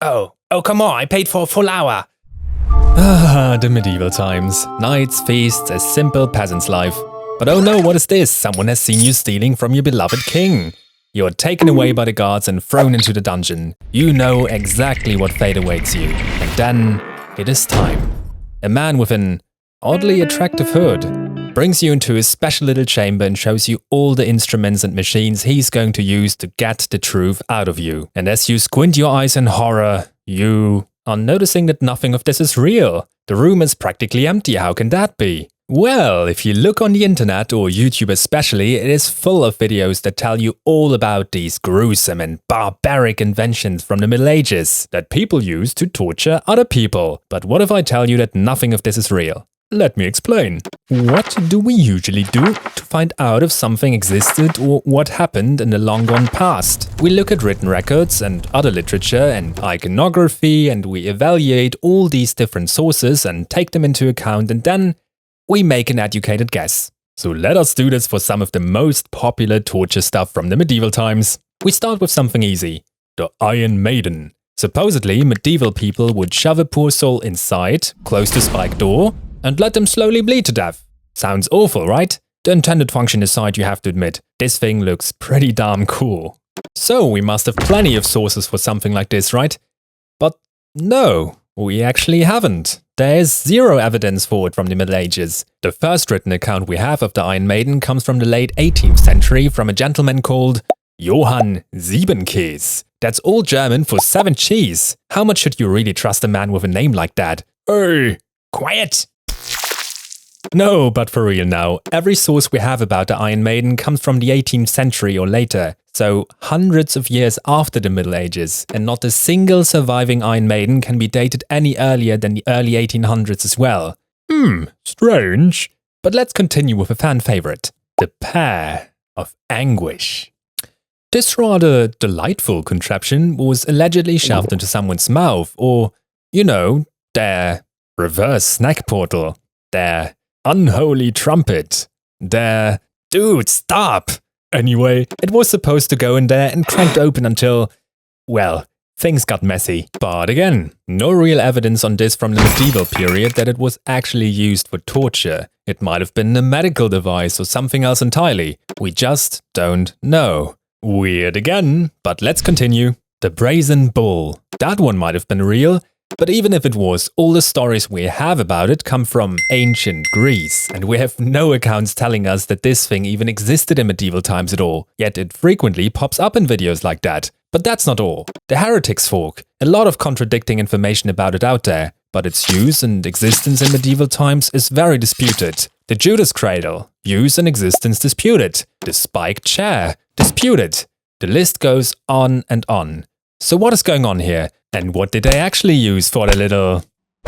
Oh, come on, I paid for a full hour. The medieval times. Nights, feasts, a simple peasant's life. But oh no, what is this? Someone has seen you stealing from your beloved king. You're taken away by the guards and thrown into the dungeon. You know exactly what fate awaits you. And then it is time. A man with an oddly attractive hood brings you into a special little chamber and shows you all the instruments and machines he's going to use to get the truth out of you. And as you squint your eyes in horror, you are noticing that nothing of this is real. The room is practically empty. How can that be? Well, if you look on the internet, or YouTube especially, it is full of videos that tell you all about these gruesome and barbaric inventions from the Middle Ages that people use to torture other people. But what if I tell you that nothing of this is real? Let me explain. What do we usually do to find out if something existed or what happened in the long-gone past? We look at written records and other literature and iconography, and we evaluate all these different sources and take them into account, and then we make an educated guess. So let us do this for some of the most popular torture stuff from the medieval times. We start with something easy. The Iron Maiden. Supposedly, medieval people would shove a poor soul inside, close the spiked door, and let them slowly bleed to death. Sounds awful, right? The intended function aside, you have to admit, this thing looks pretty damn cool. So we must have plenty of sources for something like this, right? But no, we actually haven't. There's zero evidence for it from the Middle Ages. The first written account we have of the Iron Maiden comes from the late 18th century from a gentleman called Johann Siebenkäes. That's all German for 7 cheese. How much should you really trust a man with a name like that? Hey, quiet! No, but for real now, every source we have about the Iron Maiden comes from the 18th century or later, so hundreds of years after the Middle Ages, and not a single surviving Iron Maiden can be dated any earlier than the early 1800s as well. Strange. But let's continue with a fan favorite, the pear of anguish. This rather delightful contraption was allegedly shoved into someone's mouth, or, you know, their reverse snack portal, their unholy trumpet, their dude, stop! Anyway, it was supposed to go in there and cranked open until, well, things got messy. But again, no real evidence on this from the medieval period that it was actually used for torture. It might have been a medical device or something else entirely. We just don't know. Weird again, but let's continue. The brazen bull. That one might have been real, but even if it was, all the stories we have about it come from ancient Greece, and we have no accounts telling us that this thing even existed in medieval times at all, yet it frequently pops up in videos like that. But that's not all. The heretic's fork. A lot of contradicting information about it out there, but its use and existence in medieval times is very disputed. The Judas cradle. Use and existence disputed. The spiked chair. Disputed. The list goes on and on. So what is going on here? And what did they actually use for the little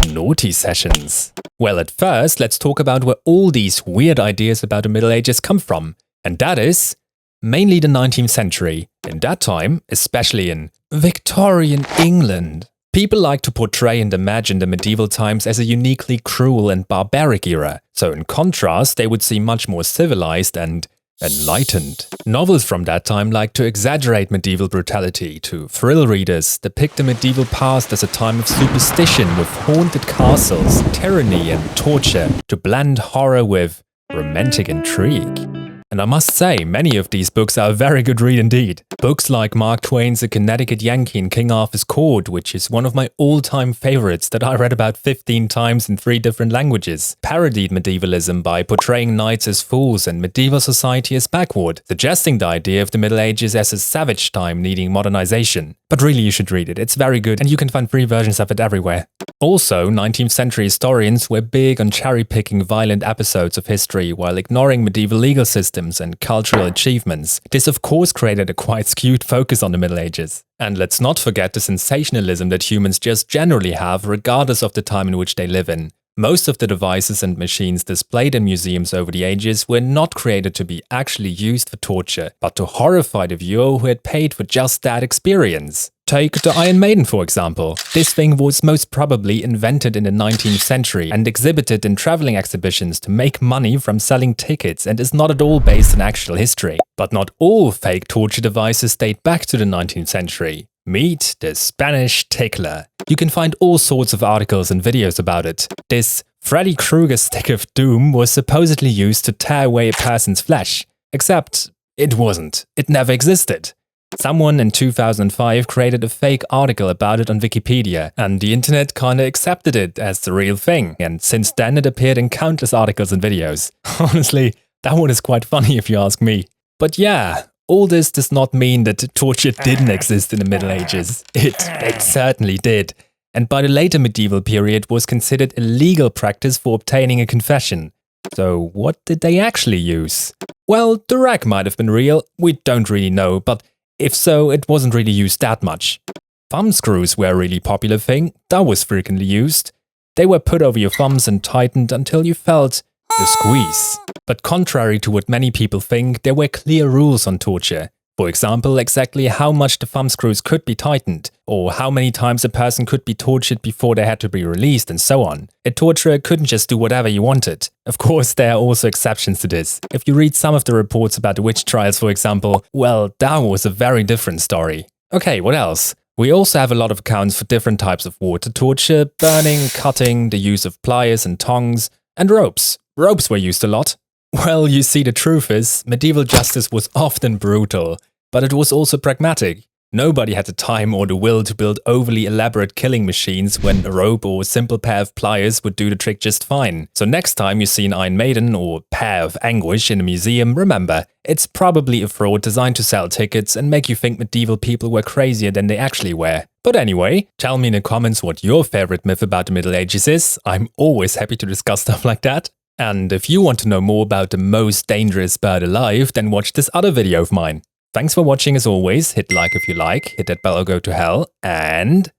naughty sessions? Well, at first, let's talk about where all these weird ideas about the Middle Ages come from. And that is mainly the 19th century. In that time, especially in Victorian England, people like to portray and imagine the medieval times as a uniquely cruel and barbaric era. So in contrast, they would seem much more civilized and enlightened. Novels from that time like to exaggerate medieval brutality, to thrill readers, depict the medieval past as a time of superstition with haunted castles, tyranny and torture, to blend horror with romantic intrigue. And I must say, many of these books are a very good read indeed. Books like Mark Twain's A Connecticut Yankee in King Arthur's Court, which is one of my all-time favorites that I read about 15 times in 3 different languages, parodied medievalism by portraying knights as fools and medieval society as backward, suggesting the idea of the Middle Ages as a savage time needing modernization. But really you should read it, it's very good and you can find free versions of it everywhere. Also, 19th century historians were big on cherry-picking violent episodes of history while ignoring medieval legal systems and cultural achievements. This of course created a quite skewed focus on the Middle Ages. And let's not forget the sensationalism that humans just generally have regardless of the time in which they live in. Most of the devices and machines displayed in museums over the ages were not created to be actually used for torture, but to horrify the viewer who had paid for just that experience. Take the Iron Maiden, for example. This thing was most probably invented in the 19th century and exhibited in traveling exhibitions to make money from selling tickets and is not at all based on actual history. But not all fake torture devices date back to the 19th century. Meet the Spanish tickler. You can find all sorts of articles and videos about it. This Freddy Krueger stick of doom was supposedly used to tear away a person's flesh. Except it wasn't. It never existed. Someone in 2005 created a fake article about it on Wikipedia, and the internet kinda accepted it as the real thing, and since then it appeared in countless articles and videos. Honestly, that one is quite funny if you ask me. But yeah, all this does not mean that torture didn't exist in the Middle Ages. It certainly did, and by the later medieval period was considered a legal practice for obtaining a confession. So what did they actually use? Well, the rack might have been real, we don't really know, but if so, it wasn't really used that much. Thumb screws were a really popular thing, that was frequently used. They were put over your thumbs and tightened until you felt the squeeze. But contrary to what many people think, there were clear rules on torture. For example, exactly how much the thumb screws could be tightened, or how many times a person could be tortured before they had to be released, and so on. A torturer couldn't just do whatever you wanted. Of course, there are also exceptions to this. If you read some of the reports about the witch trials, for example, well, that was a very different story. Okay, what else? We also have a lot of accounts for different types of water torture: burning, cutting, the use of pliers and tongs, and ropes. Ropes were used a lot. Well, you see, the truth is, medieval justice was often brutal, but it was also pragmatic. Nobody had the time or the will to build overly elaborate killing machines when a rope or a simple pair of pliers would do the trick just fine. So next time you see an Iron Maiden or pear of anguish in a museum, remember, it's probably a fraud designed to sell tickets and make you think medieval people were crazier than they actually were. But anyway, tell me in the comments what your favorite myth about the Middle Ages is. I'm always happy to discuss stuff like that. And if you want to know more about the most dangerous bird alive, then watch this other video of mine. Thanks for watching as always, hit like if you like, hit that bell or go to hell, and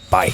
bye.